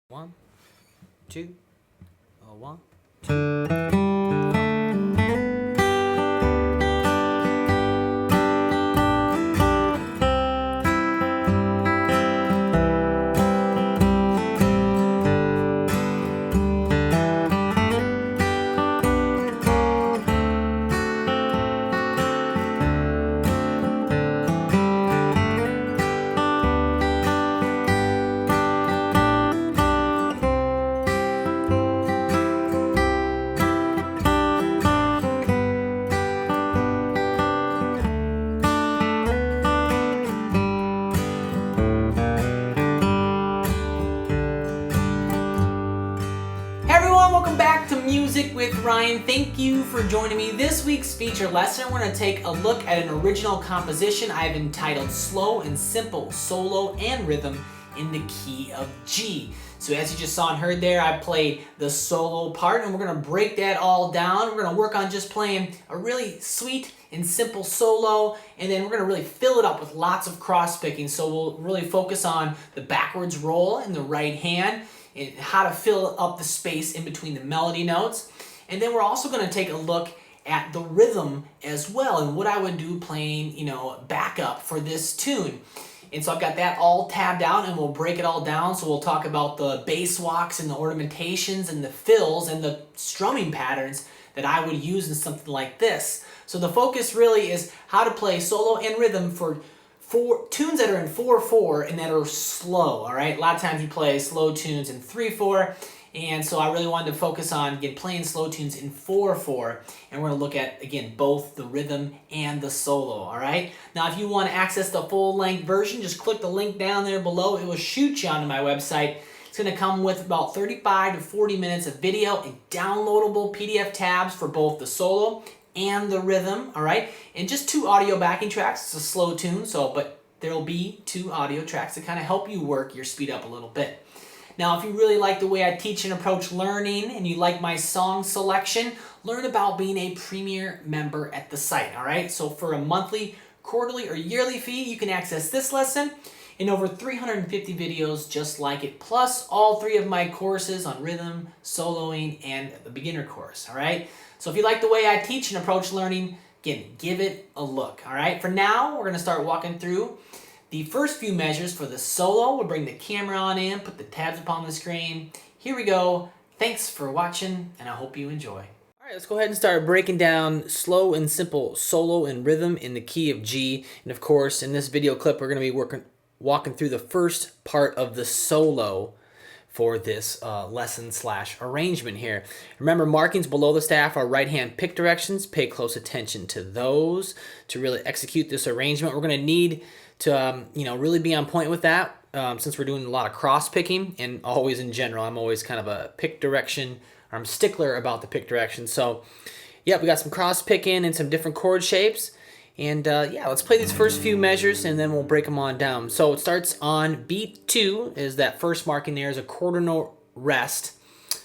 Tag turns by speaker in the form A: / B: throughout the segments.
A: One, two, one, two. Hey everyone, welcome back to Music with Ryan. Thank you for joining me. This week's feature lesson, we're going to take a look at an original composition I've entitled Slow and Simple Solo and Rhythm in the Key of G. So as you just saw and heard there, I played the solo part, and we're going to break that all down. We're going to work on just playing a really sweet and simple solo, and then we're going to really fill it up with lots of cross picking. So we'll really focus on the backwards roll in the right hand, and how to fill up the space in between the melody notes. And then we're also going to take a look at the rhythm as well, and what I would do playing, backup for this tune. And so I've got that all tabbed out, and we'll break it all down. So we'll talk about the bass walks and the ornamentations and the fills and the strumming patterns that I would use in something like this. So the focus really is how to play solo and rhythm for tunes that are in 4/4 and that are slow. All right, a lot of times we play slow tunes in 3/4, and so I really wanted to focus on again playing slow tunes in 4/4, and we're going to look at again both the rhythm and the solo. All right, now if you want to access the full-length version, just click the link down there below. It will shoot you onto my website. It's going to come with about 35 to 40 minutes of video and downloadable PDF tabs for both the solo and the rhythm, all right? And just 2 audio backing tracks. It's a slow tune, but there'll be 2 audio tracks to kind of help you work your speed up a little bit. Now, if you really like the way I teach and approach learning, and you like my song selection, learn about being a premier member at the site, all right? So for a monthly, quarterly, or yearly fee, you can access this lesson and over 350 videos just like it, plus all 3 of my courses on rhythm, soloing, and the beginner course, all right? So if you like the way I teach and approach learning, again, give it a look, all right? For now, we're going to start walking through the first few measures for the solo. We'll bring the camera on in, put the tabs up on the screen. Here we go. Thanks for watching, and I hope you enjoy. All right, let's go ahead and start breaking down slow and simple solo and rhythm in the key of G. And of course, in this video clip, we're going to be walking through the first part of the solo for this lesson/arrangement here. Remember, markings below the staff are right hand pick directions. Pay close attention to those to really execute this arrangement. We're going to need to really be on point with that since we're doing a lot of cross picking, and always in general, I'm always kind of a pick direction, or I'm stickler about the pick direction. So yeah, we got some cross picking and some different chord shapes. And let's play these first few measures, and then we'll break them on down. So it starts on beat 2, is that first marking there is a quarter note rest.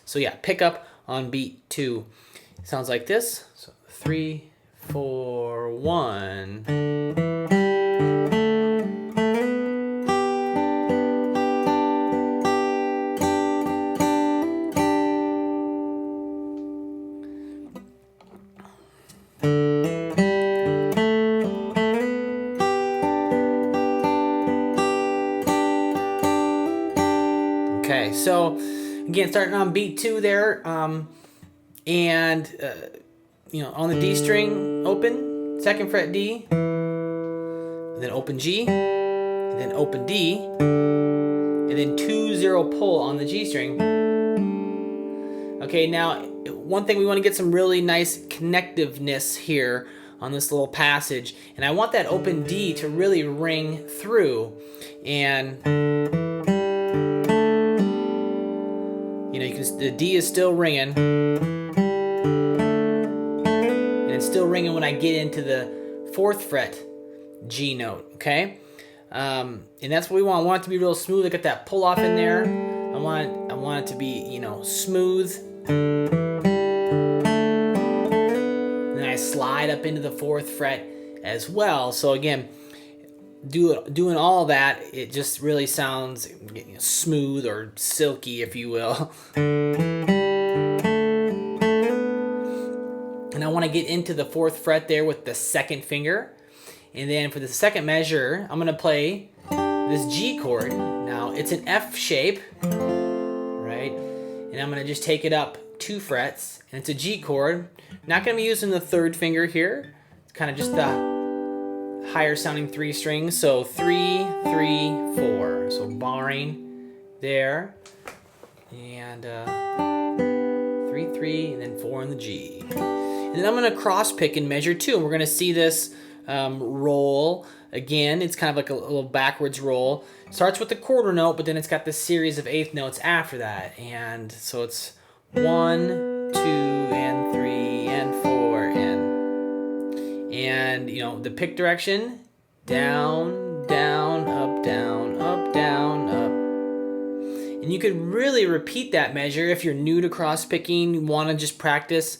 A: So yeah, pick up on beat 2. Sounds like this. So 3, 4, 1. Okay, so again, starting on beat 2 there, on the D string, open, 2nd fret D, and then open G, and then open D, and then 2-0 pull on the G string. Okay, now one thing, we want to get some really nice connectiveness here on this little passage, and I want that open D to really ring through, and the D is still ringing, and it's still ringing when I get into the 4th fret G note, okay? And that's what we want. I want it to be real smooth. I got that pull off in there. I want it to be, smooth. And then I slide up into the 4th fret as well. So again, doing all that, it just really sounds smooth or silky, if you will. And I want to get into the 4th fret there with the 2nd finger. And then for the 2nd measure, I'm going to play this G chord. Now, it's an F shape, right? And I'm going to just take it up 2 frets. And it's a G chord. Not going to be using the 3rd finger here. It's kind of just the higher sounding 3 strings. So 3, 3, 4. So barring there. And 3, 3, and then 4 in the G. And then I'm going to cross pick in measure 2. And we're going to see this roll again. It's kind of like a little backwards roll. Starts with the quarter note, but then it's got this series of 8th notes after that. And so it's 1, 2, and 3, and 4, and you know, the pick direction, down, down, up, down, up, down, up. And you could really repeat that measure if you're new to cross picking, want to just practice.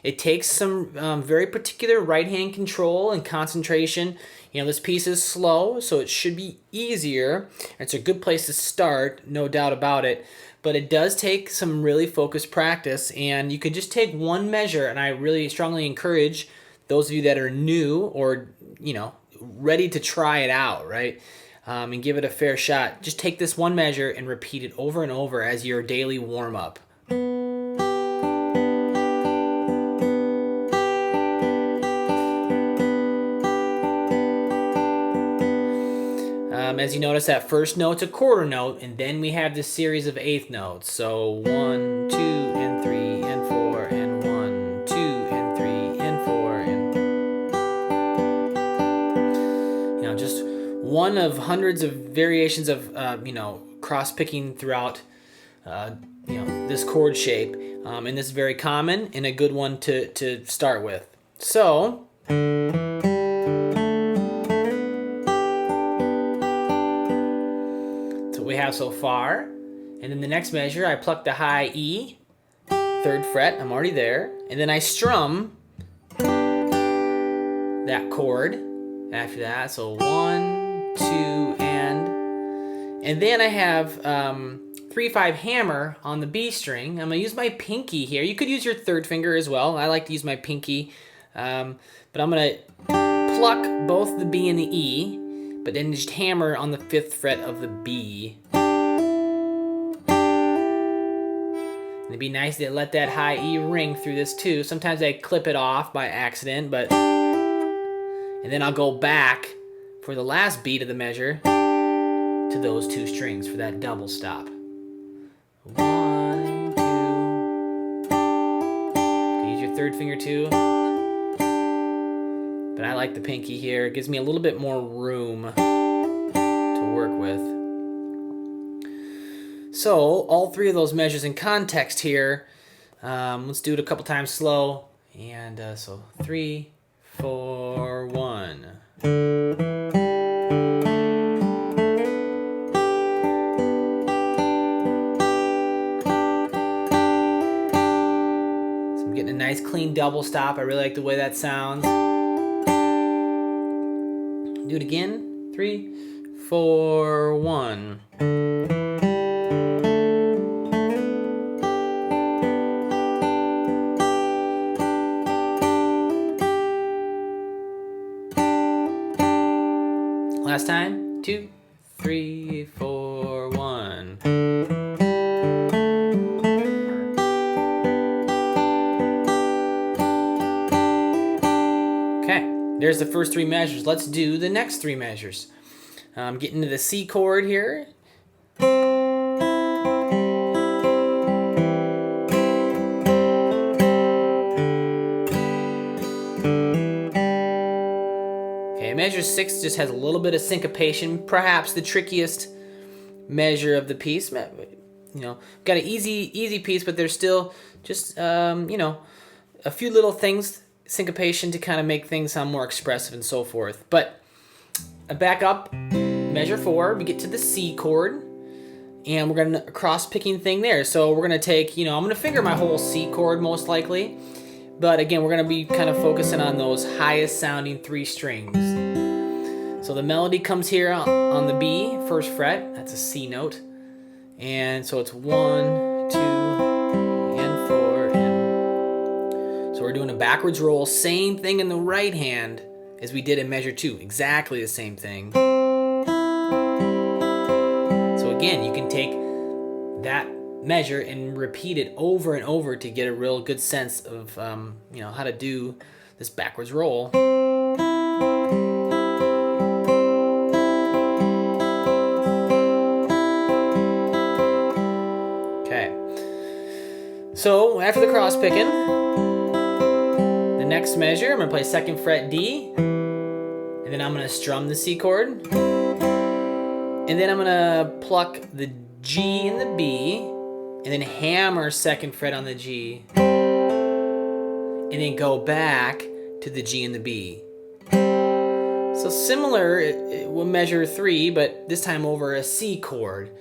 A: It takes some very particular right hand control and concentration. You know, this piece is slow, so it should be easier. It's a good place to start, no doubt about it. But it does take some really focused practice, and you could just take one measure, and I really strongly encourage those of you that are new or, you know, ready to try it out, right? And give it a fair shot. Just take this one measure and repeat it over and over as your daily warm-up. As you notice, that first note's a quarter note, and then we have this series of 8th notes. So 1, 2, and 3, and 4, and 1, 2, and 3, and 4, and you know, just one of hundreds of variations of you know, cross picking throughout you know, this chord shape, and this is very common and a good one to start with. So. We have so far, and then the next measure I pluck the high E, 3rd fret, I'm already there, and then I strum that chord after that. So 1, 2, and then I have 3/5 hammer on the B string. I'm gonna use my pinky here. You could use your 3rd finger as well. I like to use my pinky, but I'm gonna pluck both the B and the E, but then just hammer on the 5th fret of the B. And it'd be nice to let that high E ring through this too. Sometimes I clip it off by accident, but... And then I'll go back for the last beat of the measure to those 2 strings for that double stop. 1, 2. You can use your 3rd finger too. But I like the pinky here. It gives me a little bit more room to work with. So, all 3 of those measures in context here. Let's do it a couple times slow. And so, 3, 4, 1. So I'm getting a nice clean double stop. I really like the way that sounds. Do it again. 3, 4, 1. Last time. 2, 3, 4, 1. Okay. There's the first 3 measures. Let's do the next 3 measures. Getting to the C chord here. Okay, measure 6 just has a little bit of syncopation, perhaps the trickiest measure of the piece. You know, got an easy piece, but there's still just you know, a few little things, syncopation to kind of make things sound more expressive and so forth. But back up, measure 4, we get to the C chord, and we're gonna cross picking thing there. So we're gonna take, you know, I'm gonna finger my whole C chord most likely, but again, we're gonna be kind of focusing on those highest sounding 3 strings. So the melody comes here on the B, first fret. That's a C note. And so it's 1, 2, and 4. And so we're doing a backwards roll. Same thing in the right hand as we did in measure 2. Exactly the same thing. So again, you can take that measure and repeat it over and over to get a real good sense of how to do this backwards roll. Okay, so after the cross picking, the next measure, I'm going to play 2nd fret D, and then I'm going to strum the C chord, and then I'm going to pluck the G and the B, and then hammer 2nd fret on the G, and then go back to the G and the B. So similar, we'll measure 3, but this time over a C chord.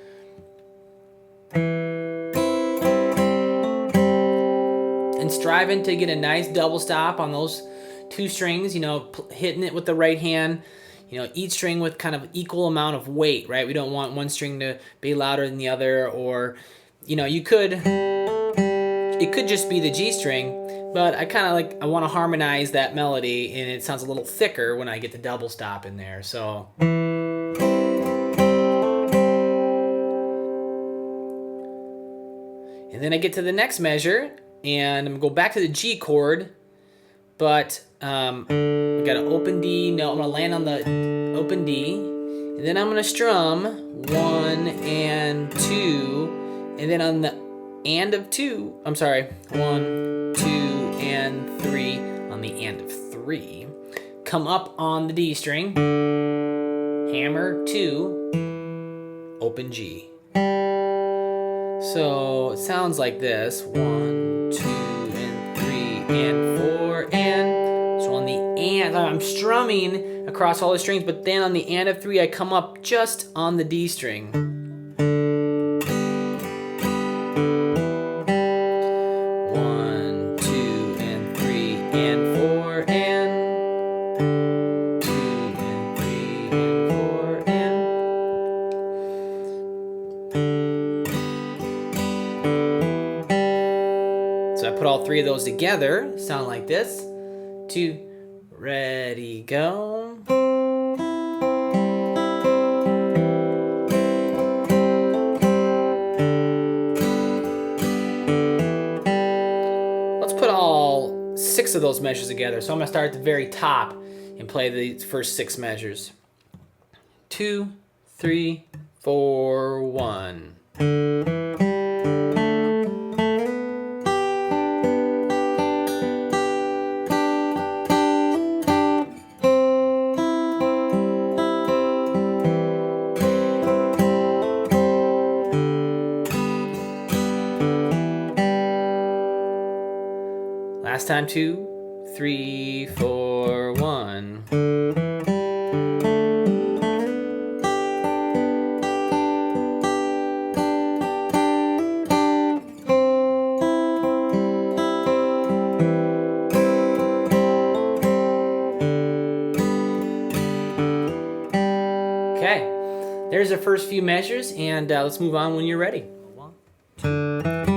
A: And striving to get a nice double stop on those 2 strings, hitting it with the right hand, each string with kind of equal amount of weight, right? We don't want one string to be louder than the other, or, it could just be the G string, but I want to harmonize that melody, and it sounds a little thicker when I get the double stop in there, so. And then I get to the next measure, and I'm going to go back to the G chord, but I got an open D. No, I'm going to land on the open D, and then I'm going to strum 1 and 2, and then on the and of 2, 1, 2, and 3 on the and of 3. Come up on the D string, hammer 2, open G. So it sounds like this: 1, 2, and 3, and 4, and. So on the and, I'm strumming across all the strings, but then on the and of 3, I come up just on the D string. 1, 2, and 3, and 4, and 2, and 3, and 4, and. So I put all 3 of those together, sound like this. 2, ready, go. Let's put all 6 of those measures together. So I'm going to start at the very top and play the first 6 measures. 2, 3, 4, 1. Last time, 2, 3, 4, 1. Okay, there's the first few measures, and let's move on when you're ready. 1, 2.